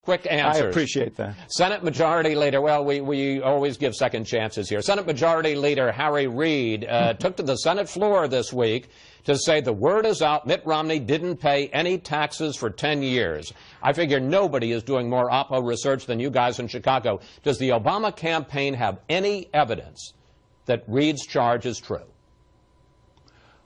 Quick answers. I appreciate that. Senate Majority Leader, well, we always give second chances here. Senate Majority Leader Harry Reid took to the Senate floor this week to say the word is out, Mitt Romney didn't pay any taxes for 10 years. I figure nobody is doing more Oppo research than you guys in Chicago. Does the Obama campaign have any evidence that Reid's charge is true?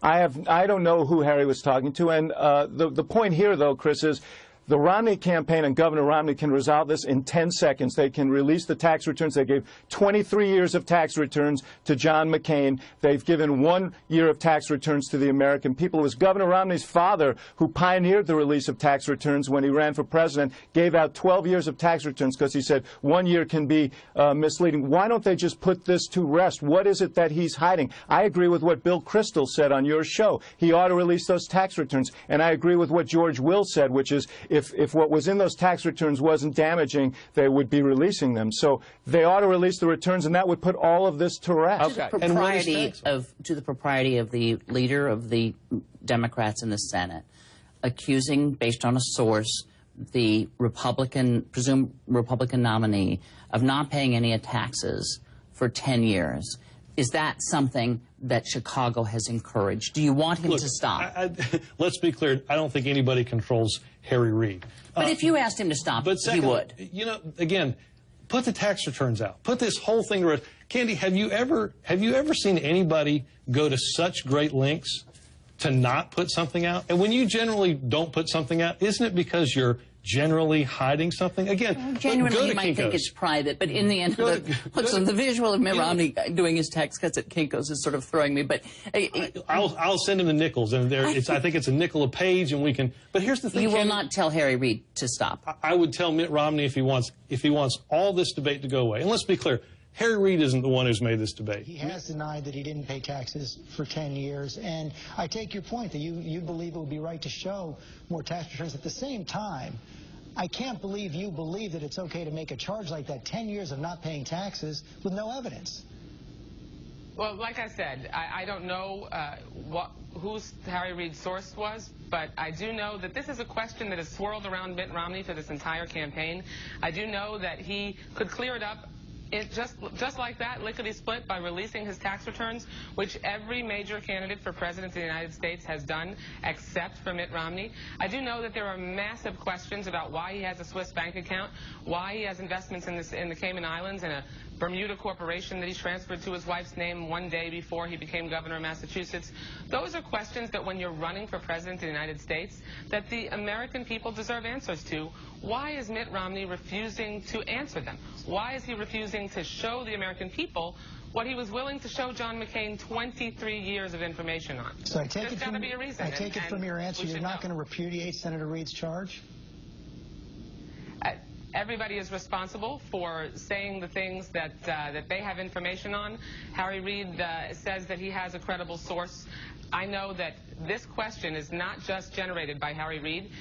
I don't know who Harry was talking to, and the point here, though, Chris, is the Romney campaign and Governor Romney can resolve this in 10 seconds. They can release the tax returns. They gave 23 years of tax returns to John McCain. They've given 1 year of tax returns to the American people. It was Governor Romney's father who pioneered the release of tax returns when he ran for president, gave out 12 years of tax returns because he said 1 year can be misleading. Why don't they just put this to rest? What is it that he's hiding? I agree with what Bill Kristol said on your show. He ought to release those tax returns. And I agree with what George Will said, which is if what was in those tax returns wasn't damaging, they would be releasing them. So they ought to release the returns, and that would put all of this to rest. Okay. To the propriety of the leader of the Democrats in the Senate accusing, based on a source, the presumed Republican nominee of not paying any taxes for 10 years. Is that something that Chicago has encouraged? Do you want him to stop? Let's be clear. I don't think anybody controls Harry Reid. But if you asked him to stop, he would. You know, again, put the tax returns out. Put this whole thing to rest. Candy, have you ever seen anybody go to such great lengths to not put something out? And when you generally don't put something out, isn't it because you're generally hiding something? Again, genuinely, you might think it's private, but in the end, the visual of Mitt Romney doing his tax cuts at Kinko's is sort of throwing me. But I'll send him the nickels, and I think it's a nickel a page, and we can. But here's the thing: you will not tell Harry Reid to stop. I would tell Mitt Romney if he wants all this debate to go away. And let's be clear: Harry Reid isn't the one who's made this debate. He has denied that he didn't pay taxes for 10 years, and I take your point that you believe it would be right to show more tax returns. At the same time, I can't believe you believe that it's okay to make a charge like that, 10 years of not paying taxes with no evidence. Well, like I said, I don't know whose Harry Reid's source was, but I do know that this is a question that has swirled around Mitt Romney for this entire campaign. I do know that he could clear it up just like that, lickety-split, by releasing his tax returns, which every major candidate for president of the United States has done, except for Mitt Romney. I do know that there are massive questions about why he has a Swiss bank account, why he has investments in the Cayman Islands and a Bermuda corporation that he transferred to his wife's name one day before he became governor of Massachusetts. Those are questions that when you're running for president of the United States, that the American people deserve answers to. Why is Mitt Romney refusing to answer them? Why is he refusing to show the American people what he was willing to show John McCain 23 years of information on? So I take There's got to be a reason. I take it from your answer you're not going to repudiate Senator Reid's charge? Everybody is responsible for saying the things that they have information on. Harry Reid says that he has a credible source. I know that this question is not just generated by Harry Reid.